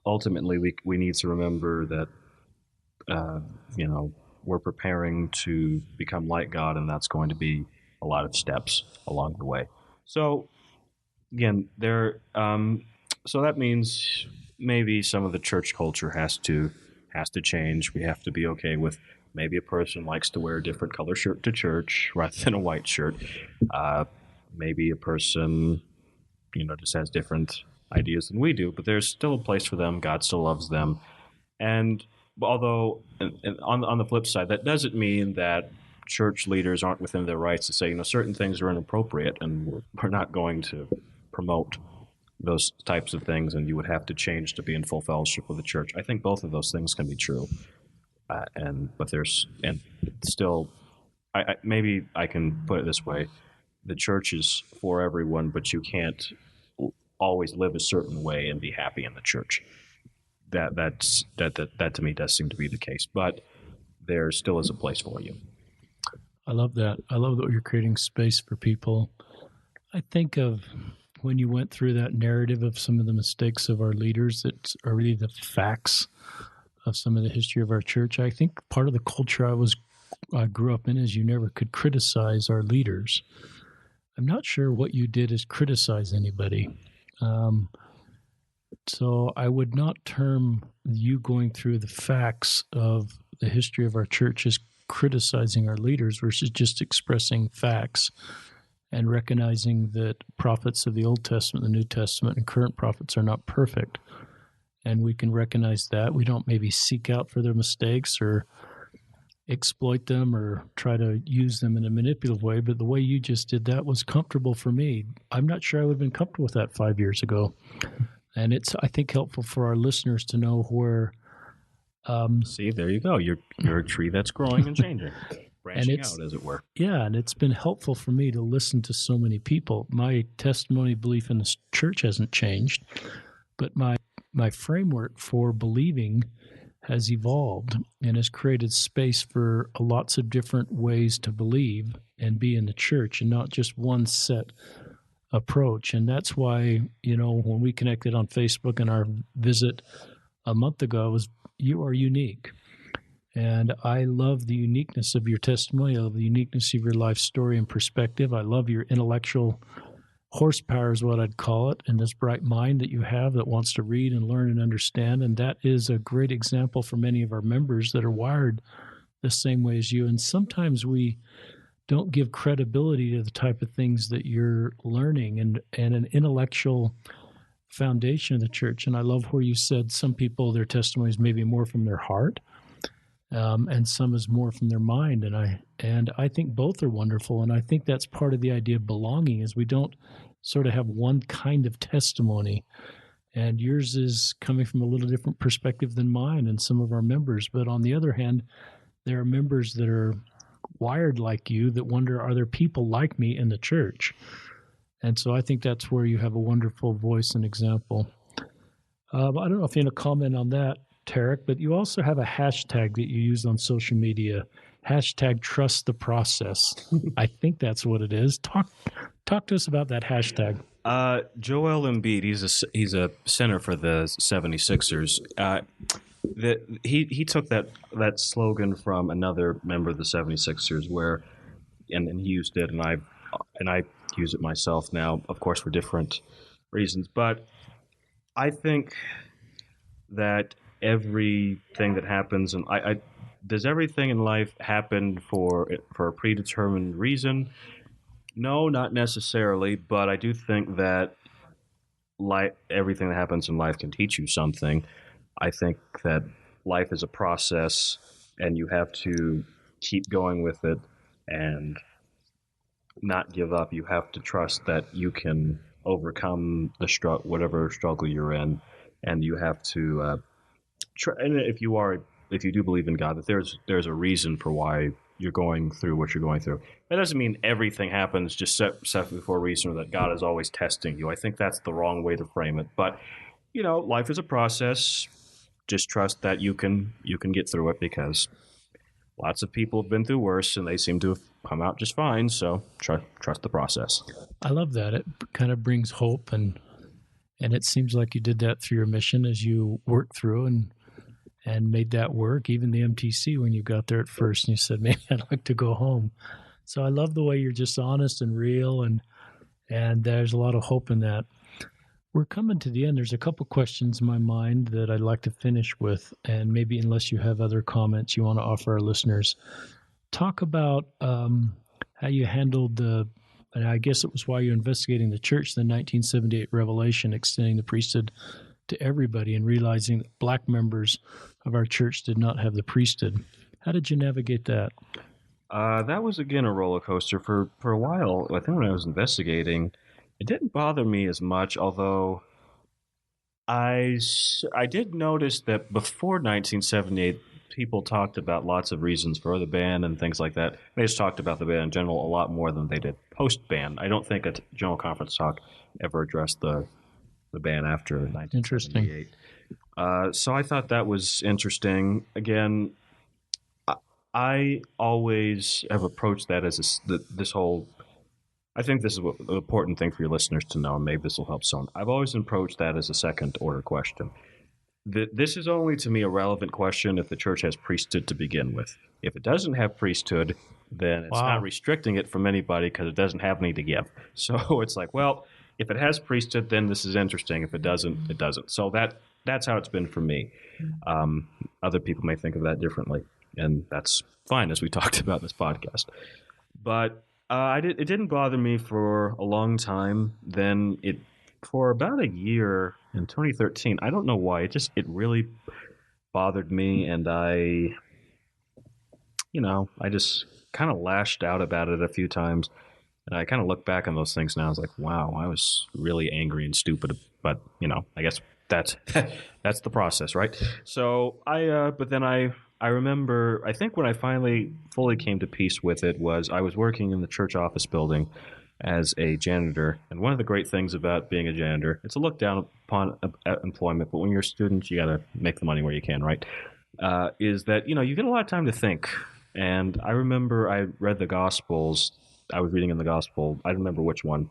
ultimately, we need to remember that, we're preparing to become like God, and that's going to be a lot of steps along the way. So, again, so that means maybe some of the church culture has to change. We have to be okay with maybe a person likes to wear a different color shirt to church rather than a white shirt. Maybe a person, just has different ideas than we do, but there's still a place for them. God still loves them. And although, and on the flip side, that doesn't mean that church leaders aren't within their rights to say, certain things are inappropriate and we're not going to promote those types of things, and you would have to change to be in full fellowship with the church. I think both of those things can be true, and still, maybe I can put it this way: the church is for everyone, but you can't always live a certain way and be happy in the church. That to me does seem to be the case, but there still is a place for you. I love that. I love that you're creating space for people. I think of when you went through that narrative of some of the mistakes of our leaders that are really the facts of some of the history of our church. I think part of the culture I grew up in is you never could criticize our leaders. I'm not sure what you did is criticize anybody. So I would not term you going through the facts of the history of our church as criticizing our leaders versus just expressing facts and recognizing that prophets of the Old Testament, the New Testament, and current prophets are not perfect. And we can recognize that. We don't maybe seek out for their mistakes or exploit them or try to use them in a manipulative way, but the way you just did that was comfortable for me. I'm not sure I would have been comfortable with that 5 years ago. And it's, I think, helpful for our listeners to know where... See, there you go. You're a tree that's growing and changing, branching out, as it were. Yeah, and it's been helpful for me to listen to so many people. My testimony belief in the church hasn't changed, but my framework for believing has evolved and has created space for lots of different ways to believe and be in the church and not just one set approach. And that's why, when we connected on Facebook and our visit a month ago, was you are unique. And I love the uniqueness of your testimony. I love the uniqueness of your life story and perspective. I love your intellectual horsepower is what I'd call it, and this bright mind that you have that wants to read and learn and understand. And that is a great example for many of our members that are wired the same way as you. And sometimes we don't give credibility to the type of things that you're learning and an intellectual foundation of the church. And I love where you said some people, their testimonies may be more from their heart, and some is more from their mind. And I think both are wonderful. And I think that's part of the idea of belonging is we don't sort of have one kind of testimony. And yours is coming from a little different perspective than mine and some of our members. But on the other hand, there are members that are wired like you that wonder, are there people like me in the church? And so I think that's where you have a wonderful voice and example. I don't know if you want to comment on that, Tarik, but you also have a hashtag that you use on social media, hashtag trust the process. I think that's what it is. Talk to us about that hashtag. Joel Embiid, he's a center for the 76ers. He took that slogan from another member of the 76ers and he used it, and I use it myself now, of course, for different reasons. But I think that everything that happens, and does everything in life happen for a predetermined reason? No, not necessarily, but I do think that everything that happens in life can teach you something. I think that life is a process, and you have to keep going with it and not give up. You have to trust that you can overcome whatever struggle you're in, and you have to and if you do believe in God, that there's a reason for why you're going through what you're going through. That doesn't mean everything happens just set for a reason, or that God is always testing you. I think that's the wrong way to frame it. But life is a process. Just trust that you can get through it, because lots of people have been through worse and they seem to have come out just fine. So trust the process. I love that. It kind of brings hope, and it seems like you did that through your mission as you worked through and made that work. Even the MTC, when you got there at first and you said, maybe I'd like to go home. So I love the way you're just honest and real, and there's a lot of hope in that. We're coming to the end. There's a couple questions in my mind that I'd like to finish with, and maybe unless you have other comments you want to offer our listeners, talk about how you handled and I guess it was while you're investigating the church, the 1978 revelation extending the priesthood to everybody and realizing that black members of our church did not have the priesthood. How did you navigate that? That was again a roller coaster for a while. I think when I was investigating, it didn't bother me as much, although I did notice that before 1978, people talked about lots of reasons for the ban and things like that. They just talked about the ban in general a lot more than they did post ban. I don't think a general conference talk ever addressed the ban after Interesting. 1978. So I thought that was interesting. Again, I always have approached that as this whole. I think this is an important thing for your listeners to know, and maybe this will help some. I've always approached that as a second order question. This is only to me a relevant question if the church has priesthood to begin with. If it doesn't have priesthood, then it's Wow. not restricting it from anybody because it doesn't have any to give. So it's like, well, if it has priesthood, then this is interesting. If it doesn't, it doesn't. So that's how it's been for me. Other people may think of that differently, and that's fine, as we talked about in this podcast. But it didn't bother me for a long time. Then for about a year in 2013. I don't know why. It really bothered me, and I just kind of lashed out about it a few times. And I kind of look back on those things now. I was like, wow, I was really angry and stupid. But I guess that's that's the process, right? So but then I remember, I think when I finally fully came to peace with it was I was working in the church office building as a janitor. And one of the great things about being a janitor, it's a look down upon employment, but when you're a student, you got to make the money where you can, right? Is that, you get a lot of time to think. And I remember I read the Gospels. I was reading in the Gospel, I don't remember which one,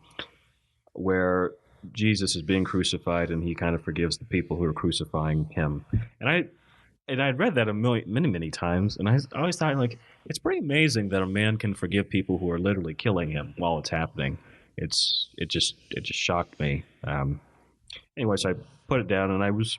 where Jesus is being crucified and he kind of forgives the people who are crucifying him. And I'd read that many times, and I always thought, like, it's pretty amazing that a man can forgive people who are literally killing him while it's happening. It just shocked me. Anyways, I put it down, and I was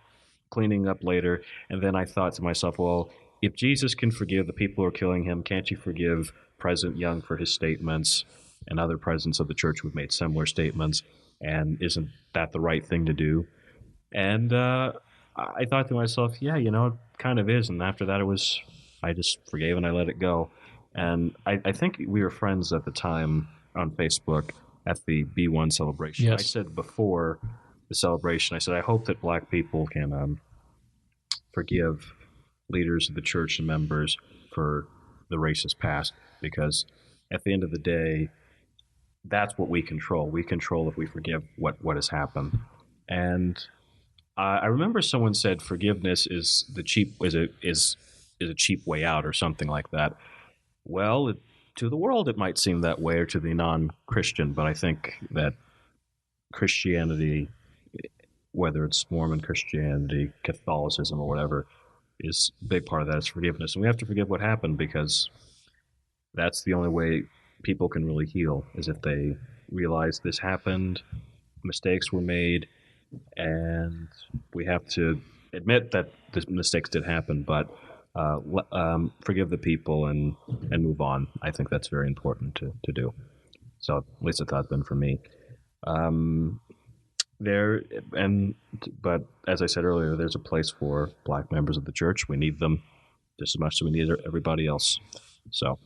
cleaning up later, and then I thought to myself, well, if Jesus can forgive the people who are killing him, can't you forgive President Young for his statements and other presidents of the church who've made similar statements? And isn't that the right thing to do? And I thought to myself, yeah, it kind of is. And after that, I just forgave and I let it go. And I think we were friends at the time on Facebook at the B1 celebration. Yes. I said before the celebration, I said, I hope that black people can forgive leaders of the church and members for the racist past, because at the end of the day, that's what we control. We control if we forgive what has happened. And I remember someone said forgiveness is a cheap way out or something like that. Well, to the world it might seem that way, or to the non-Christian, but I think that Christianity, whether it's Mormon Christianity, Catholicism, or whatever, is a big part of that is forgiveness. And we have to forgive what happened, because that's the only way people can really heal, is if they realize this happened, mistakes were made, and we have to admit that the mistakes did happen, but forgive the people and move on. I think that's very important to do. So at least it's been for me. But as I said earlier, there's a place for black members of the church. We need them just as much as we need everybody else. So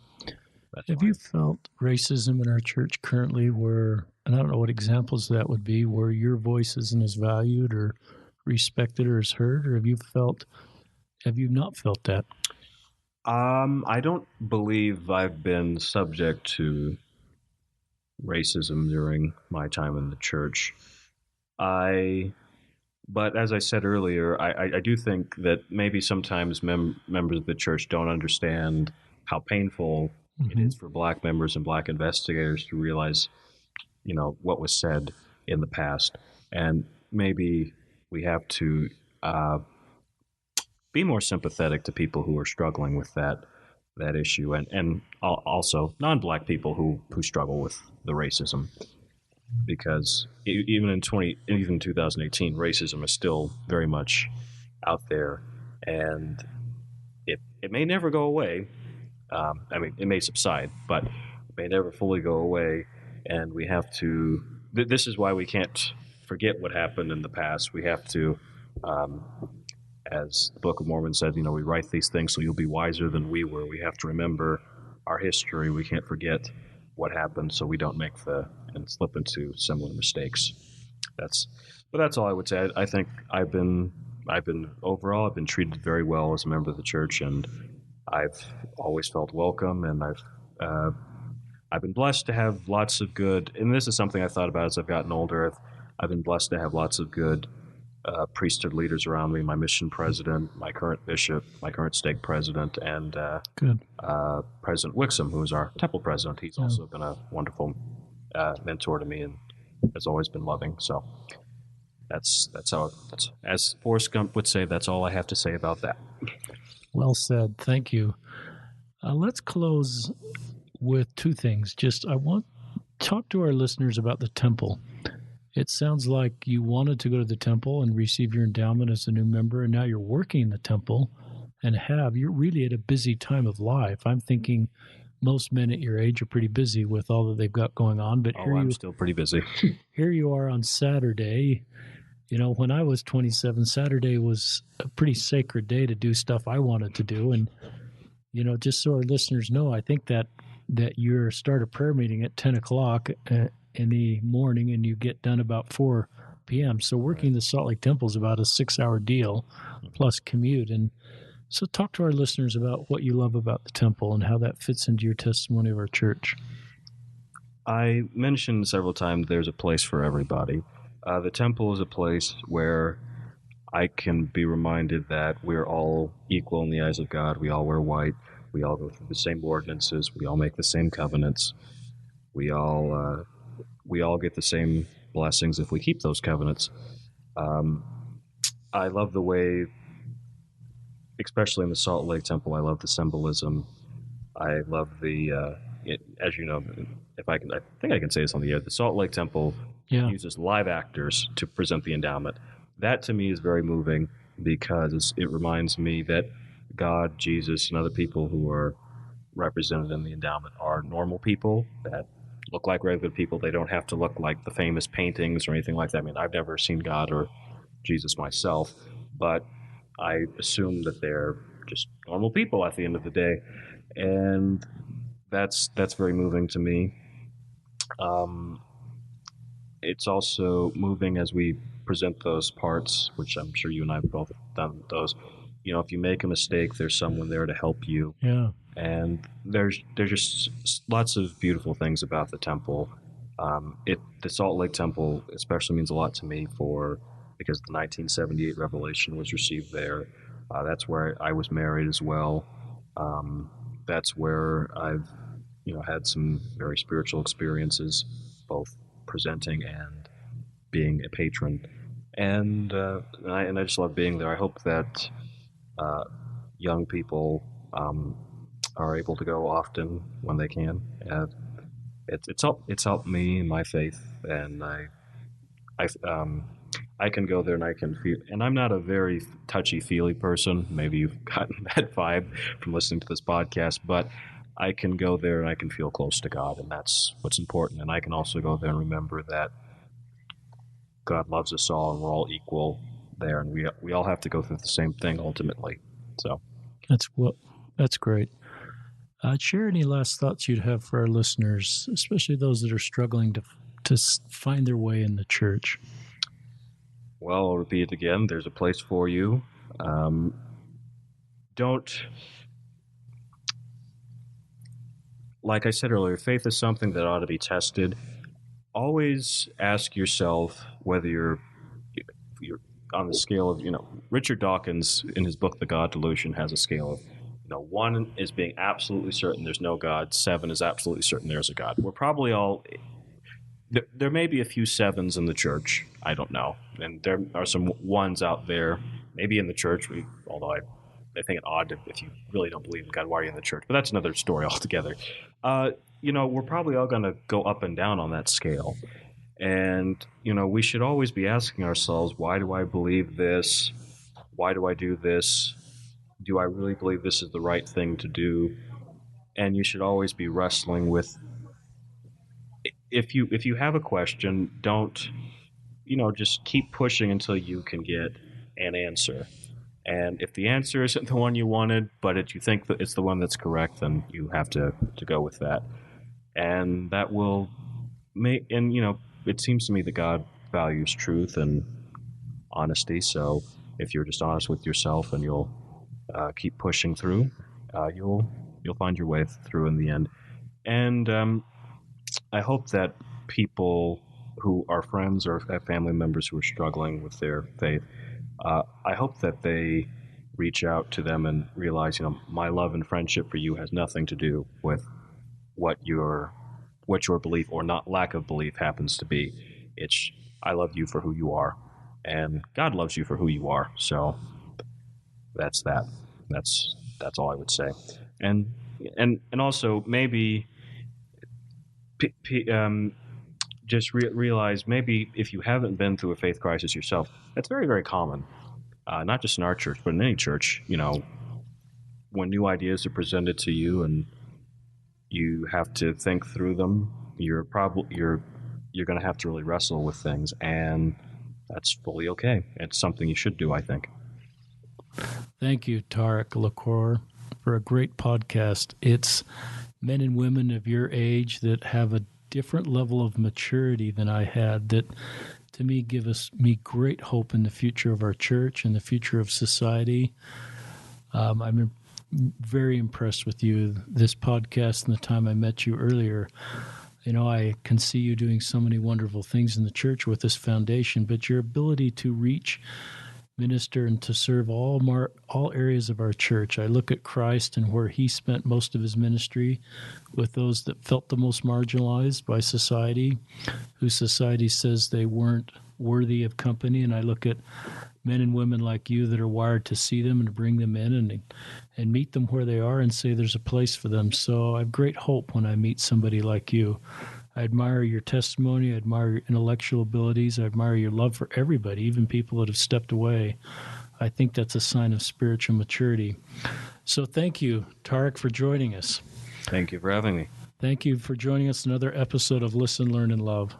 have you felt racism in our church currently and I don't know what examples that would be, where your voice isn't as valued or respected or as heard, or have you not felt that? I don't believe I've been subject to racism during my time in the church. But as I said earlier, I do think that maybe sometimes members of the church don't understand how painful it is for black members and black investigators to realize, what was said in the past. And maybe we have to be more sympathetic to people who are struggling with that issue, and also non-black people who struggle with the racism. Because even in 2018, racism is still very much out there, and it may never go away. It may subside, but it may never fully go away. And we have to. This is why we can't forget what happened in the past. We have to, as the Book of Mormon said, we write these things so you'll be wiser than we were. We have to remember our history. We can't forget what happened, so we don't make and slip into similar mistakes. That's all I would say. I think I've been treated very well as a member of the church, and I've always felt welcome, and I've been blessed to have lots of good. And this is something I've thought about as I've gotten older. I've been blessed to have lots of good priesthood leaders around me. My mission president, my current bishop, my current stake president, and President Wixom, who is our temple president. He's also been a wonderful mentor to me, and has always been loving. So that's as Forrest Gump would say. That's all I have to say about that. Well said. Thank you. Let's close with two things. I want to talk to our listeners about the temple. It sounds like you wanted to go to the temple and receive your endowment as a new member, and now you're working in the temple and you're really at a busy time of life. I'm thinking most men at your age are pretty busy with all that they've got going on. But I'm still pretty busy. Here you are on Saturday. When I was 27, Saturday was a pretty sacred day to do stuff I wanted to do. And, just so our listeners know, I think that you start a prayer meeting at 10 o'clock in the morning and you get done about 4 p.m. So working the Salt Lake Temple is about a 6-hour deal plus commute. And so talk to our listeners about what you love about the temple and how that fits into your testimony of our church. I mentioned several times there's a place for everybody. The temple is a place where I can be reminded that we're all equal in the eyes of God. We all wear white. We all go through the same ordinances. We all make the same covenants. We all get the same blessings if we keep those covenants. I love the way, especially in the Salt Lake Temple, I love the symbolism. I love as you know, I think I can say this on the air, the Salt Lake Temple uses live actors to present the endowment. That to me is very moving because it reminds me that God, Jesus, and other people who are represented in the endowment are normal people that look like regular people. They don't have to look like the famous paintings or anything like that. I mean, I've never seen God or Jesus myself, but I assume that they're just normal people at the end of the day. And that's very moving to me. It's also moving as we present those parts, which I'm sure you and I have both done those. If you make a mistake, there's someone there to help you. Yeah. And there's just lots of beautiful things about the temple. The Salt Lake Temple especially means a lot to me because the 1978 revelation was received there. That's where I was married as well. That's where I've had some very spiritual experiences, both presenting and being a patron. And I just love being there. I hope that young people are able to go often when they can. It's helped me in my faith, and I can go there and I can feel. And I'm not a very touchy-feely person. Maybe you've gotten that vibe from listening to this podcast, but I can go there and I can feel close to God, and that's what's important. And I can also go there and remember that God loves us all, and we're all equal there, and we all have to go through the same thing ultimately. So that's great. Share any last thoughts you'd have for our listeners, especially those that are struggling to find their way in the church. Well, I'll repeat it again. There's a place for you. Like I said earlier, faith is something that ought to be tested. Always ask yourself whether you're on the scale of, Richard Dawkins in his book, The God Delusion, has a scale of, 1 is being absolutely certain there's no God, 7 is absolutely certain there's a God. We're probably all, there may be a few 7s in the church, I don't know, and there are some 1s out there, maybe in the church, although I think it odd if you really don't believe in God, why are you in the church? But that's another story altogether. We're probably all going to go up and down on that scale. And, we should always be asking ourselves, why do I believe this? Why do I do this? Do I really believe this is the right thing to do? And you should always be wrestling with, if you have a question, don't, just keep pushing until you can get an answer. And if the answer isn't the one you wanted, but you think that it's the one that's correct, then you have to go with that. And that will make, and it seems to me that God values truth and honesty. So if you're just honest with yourself and you'll keep pushing through, you'll find your way through in the end. And I hope that people who are friends or have family members who are struggling with their faith, I hope that they reach out to them and realize, my love and friendship for you has nothing to do with what your belief or not lack of belief happens to be. It's I love you for who you are, and God loves you for who you are. So that's that. That's all I would say. And also maybe just realize maybe if you haven't been through a faith crisis yourself, that's very, very common. Not just in our church, but in any church. When new ideas are presented to you and you have to think through them, you're going to have to really wrestle with things, and that's fully okay. It's something you should do, I think. Thank you, Tarik LaCour, for a great podcast. It's men and women of your age that have a different level of maturity than I had that, to me, give me great hope in the future of our church and the future of society. I'm very impressed with you, this podcast, and the time I met you earlier. I can see you doing so many wonderful things in the church with this foundation, but your ability to reach, minister, and to serve all areas of our church. I look at Christ and where he spent most of his ministry with those that felt the most marginalized by society, whose society says they weren't worthy of company. And I look at men and women like you that are wired to see them and to bring them in and meet them where they are and say there's a place for them. So I have great hope when I meet somebody like you. I admire your testimony. I admire your intellectual abilities. I admire your love for everybody, even people that have stepped away. I think that's a sign of spiritual maturity. So thank you, Tarik, for joining us. Thank you for having me. Thank you for joining us in another episode of Listen, Learn, and Love.